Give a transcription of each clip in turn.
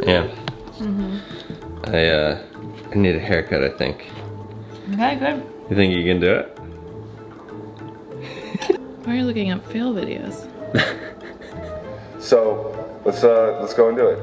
Yeah. I need a haircut, I think. Okay, good. You think you can do it? Why are you looking up fail videos? So let's go and do it.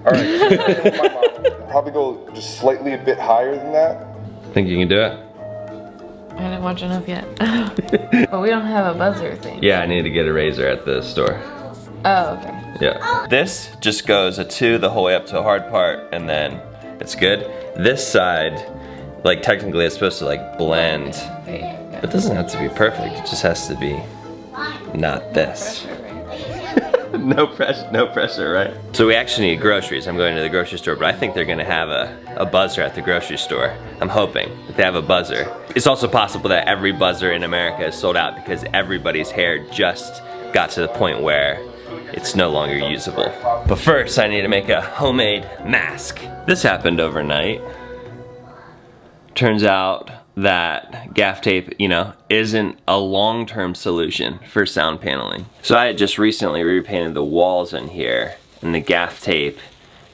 All right. Probably go just slightly a bit higher than that. Think you can do it? I didn't watch enough yet. But we don't have a buzzer thing. Yeah, I need to get a razor at the store. Oh, okay. Yeah. This just goes a 2 the whole way up to a hard part, and then it's good. This side, like technically it's supposed to like blend. It doesn't have to be perfect, it just has to be not this. No pressure, right? So we actually need groceries. I'm going to the grocery store, but I think they're gonna have a buzzer at the grocery store. I'm hoping that they have a buzzer. It's also possible that every buzzer in America is sold out because everybody's hair just got to the point where it's no longer usable. But first, I need to make a homemade mask. This happened overnight. Turns out that gaff tape, you know, isn't a long-term solution for sound paneling. So I had just recently repainted the walls in here, and the gaff tape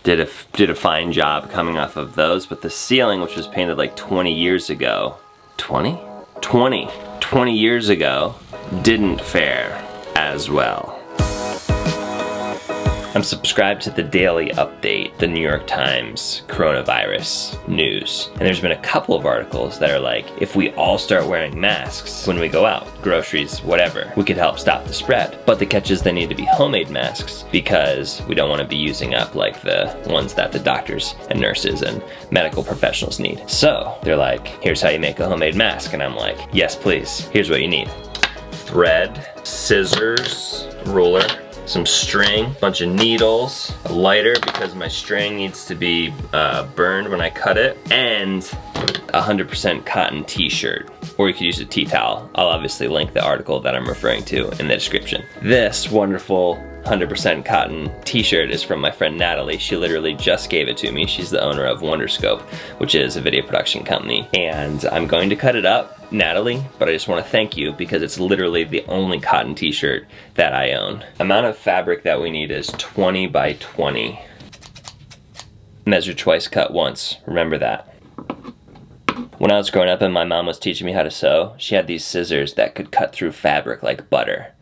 did a fine job coming off of those, but the ceiling, which was painted like 20 years ago, 20 years ago, didn't fare as well. I'm subscribed to the Daily Update, the New York Times coronavirus news. And there's been a couple of articles that are like, if we all start wearing masks when we go out, groceries, whatever, we could help stop the spread. But the catch is they need to be homemade masks because we don't want to be using up like the ones that the doctors and nurses and medical professionals need. So they're like, here's how you make a homemade mask. And I'm like, yes, please. Here's what you need. Thread, scissors, ruler, some string, bunch of needles, a lighter because my string needs to be burned when I cut it, and 100% cotton t-shirt. Or you could use a tea towel. I'll obviously link the article that I'm referring to in the description. This wonderful 100% cotton t-shirt is from my friend Natalie. She literally just gave it to me. She's the owner of Wonderscope, which is a video production company. And I'm going to cut it up, Natalie, but I just want to thank you because it's literally the only cotton t-shirt that I own. Amount of fabric that we need is 20 by 20. Measure twice, cut once. Remember that. When I was growing up and my mom was teaching me how to sew, she had these scissors that could cut through fabric like butter.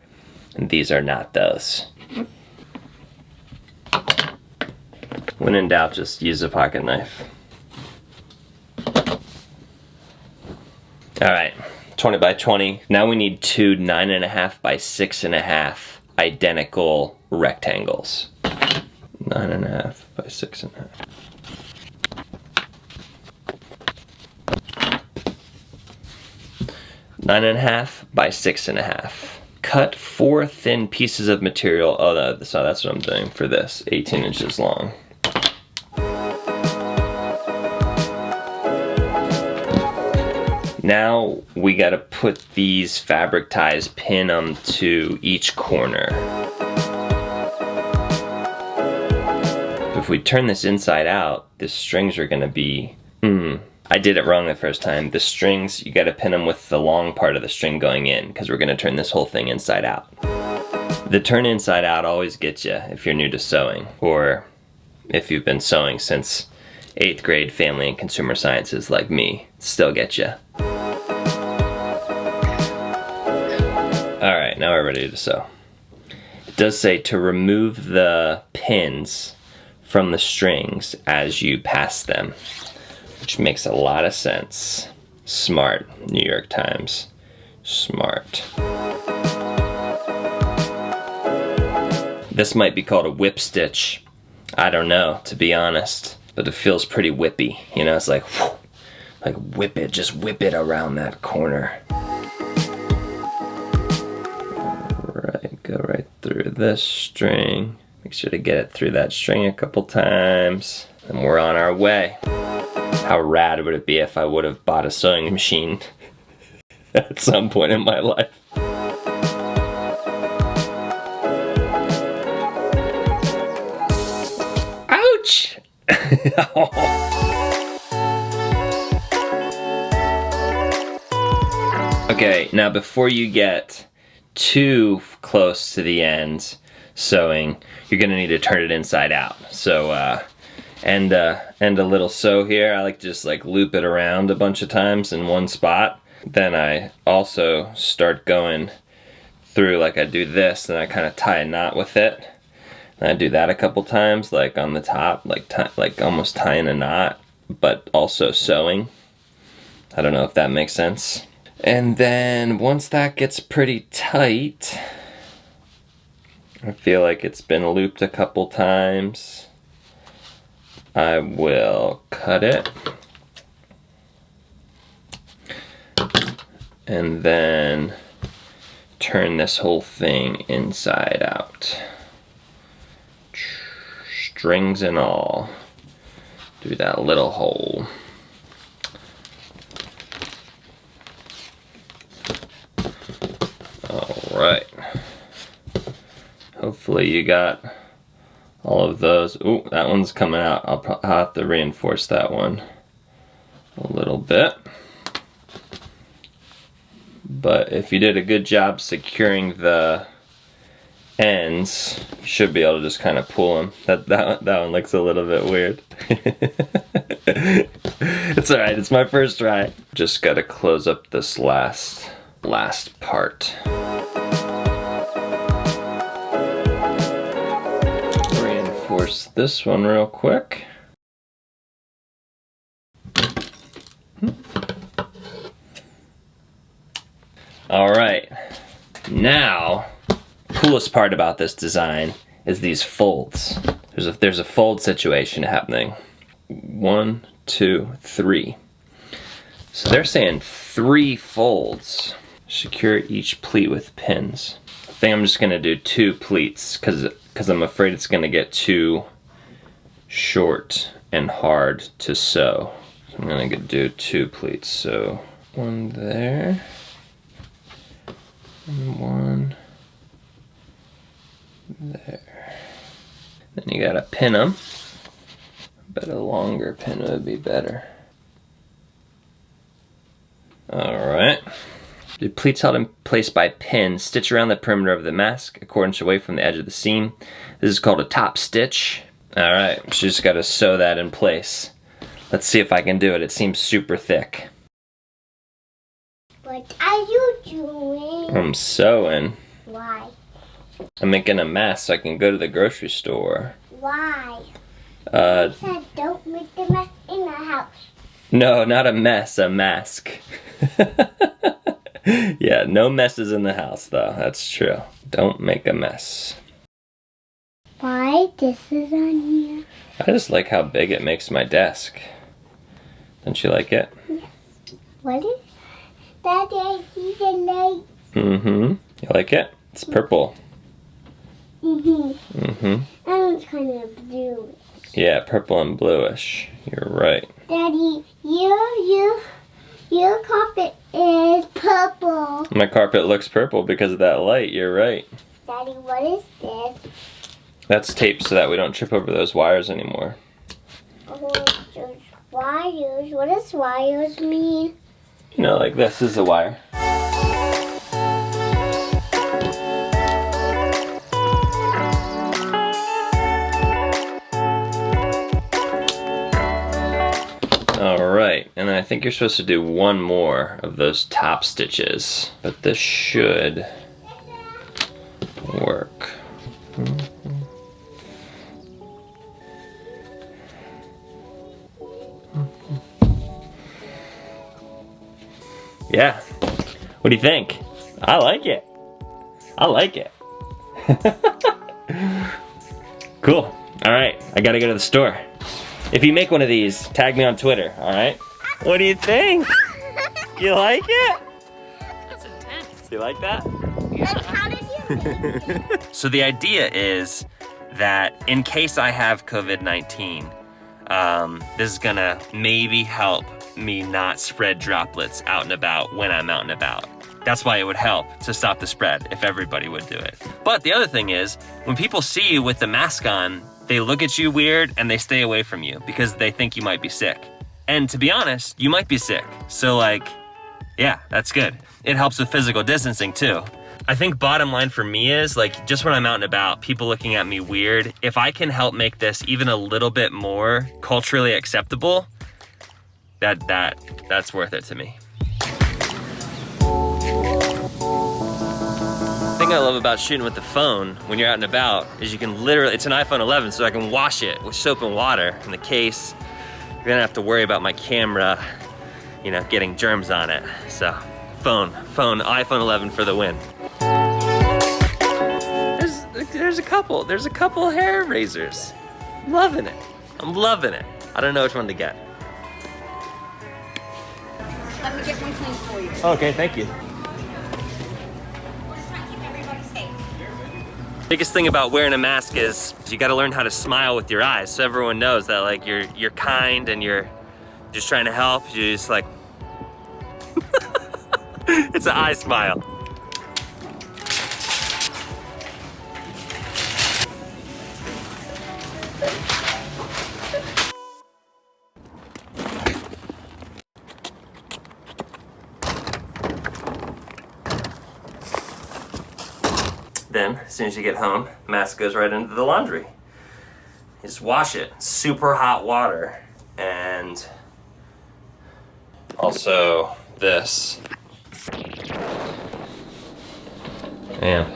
And these are not those. When in doubt, just use a pocket knife. All right, 20 by 20. Now we need two 9.5 by 6.5 identical rectangles. 9.5 by 6.5. 9.5 by 6.5. Cut 4 thin pieces of material. Oh, no, so that's what I'm doing for this. 18 inches long. Now we gotta put these fabric ties, pin them to each corner. If we turn this inside out, the strings are gonna be, I did it wrong the first time. The strings, you gotta pin them with the long part of the string going in because we're gonna turn this whole thing inside out. The turn inside out always gets you if you're new to sewing, or if you've been sewing since 8th grade family and consumer sciences like me, still get you. All right, now we're ready to sew. It does say to remove the pins from the strings as you pass them, which makes a lot of sense. Smart, New York Times. Smart. This might be called a whip stitch. I don't know, to be honest, but it feels pretty whippy. You know, it's like, whew, like whip it, just whip it around that corner. Right, go right through this string. Make sure to get it through that string a couple times, and we're on our way. How rad would it be if I would have bought a sewing machine at some point in my life? Ouch! Okay, now before you get too close to the end, sewing, you're gonna need to turn it inside out. So, and a little sew here. I like to just like loop it around a bunch of times in one spot. Then I also start going through, like I do this, and I kind of tie a knot with it. And I do that a couple times, like on the top, like almost tying a knot, but also sewing. I don't know if that makes sense. And then once that gets pretty tight, I feel like it's been looped a couple times, I will cut it. And then turn this whole thing inside out. Strings and all. Through that little hole. Alright. Hopefully you got all of those. Ooh, that one's coming out. I'll have to reinforce that one a little bit. But if you did a good job securing the ends, you should be able to just kind of pull them. That one looks a little bit weird. It's alright, it's my first try. Just gotta close up this last part. Reinforce this one real quick. Alright, now, coolest part about this design is these folds. There's a fold situation happening. 1, 2, 3. So they're saying 3 folds. Secure each pleat with pins. I think I'm just gonna do 2 pleats because I'm afraid it's gonna get too short and hard to sew. So I'm gonna do 2 pleats. So 1 there. And 1 there. Then you gotta pin them, but a longer pin would be better. Alright. The pleats held in place by pins, stitch around the perimeter of the mask, a quarter inch away from the edge of the seam. This is called a top stitch. Alright, so just gotta sew that in place. Let's see if I can do it. It seems super thick. What are you doing? I'm sewing. Why? I'm making a mask so I can go to the grocery store. Why? I said don't make the mess in the house. No, not a mess, a mask. Yeah, no messes in the house though, that's true. Don't make a mess. Why? This is on here. I just like how big it makes my desk. Don't you like it? Yes. What is Daddy, I see the light. Mm-hmm. You like it? It's purple. Mm-hmm. Mm-hmm. I'm kind of blue. Yeah, purple and bluish. You're right. Daddy, your carpet is purple. My carpet looks purple because of that light. You're right. Daddy, what is this? That's tape so that we don't trip over those wires anymore. Oh, those wires. What does wires mean? You know, like this is a wire. Alright, and then I think you're supposed to do one more of those top stitches, but this should work. Yeah. What do you think? I like it. I like it. Cool. Alright, I gotta go to the store. If you make one of these, tag me on Twitter, alright? What do you think? You like it? That's intense. You like that? Like, how did you make it? So the idea is that in case I have COVID-19, this is gonna maybe help me not spread droplets out and about when I'm out and about. That's why it would help to stop the spread if everybody would do it. But the other thing is, when people see you with the mask on, they look at you weird and they stay away from you because they think you might be sick. And to be honest, you might be sick. So like, yeah, that's good. It helps with physical distancing too. I think bottom line for me is like, just when I'm out and about, people looking at me weird, if I can help make this even a little bit more culturally acceptable, that's worth it to me. The thing I love about shooting with the phone when you're out and about is you can literally, it's an iPhone 11, so I can wash it with soap and water in the case. You're gonna have to worry about my camera, you know, getting germs on it. So phone, iPhone 11 for the win. There's a couple hair razors. Loving it. I'm loving it. I don't know which one to get. Let me get one clean for you. Okay, thank you. We'll just try to keep everybody safe. Biggest thing about wearing a mask is you got to learn how to smile with your eyes, so everyone knows that like you're kind and you're just trying to help. You're just like, it's an eye smile. Then, as soon as you get home, mask goes right into the laundry. You just wash it, super hot water, and also this. Am.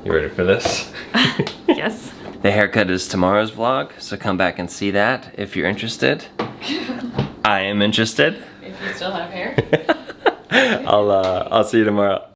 You ready for this? Yes. The haircut is tomorrow's vlog, so come back and see that if you're interested. I am interested. If you still have hair. I'll see you tomorrow.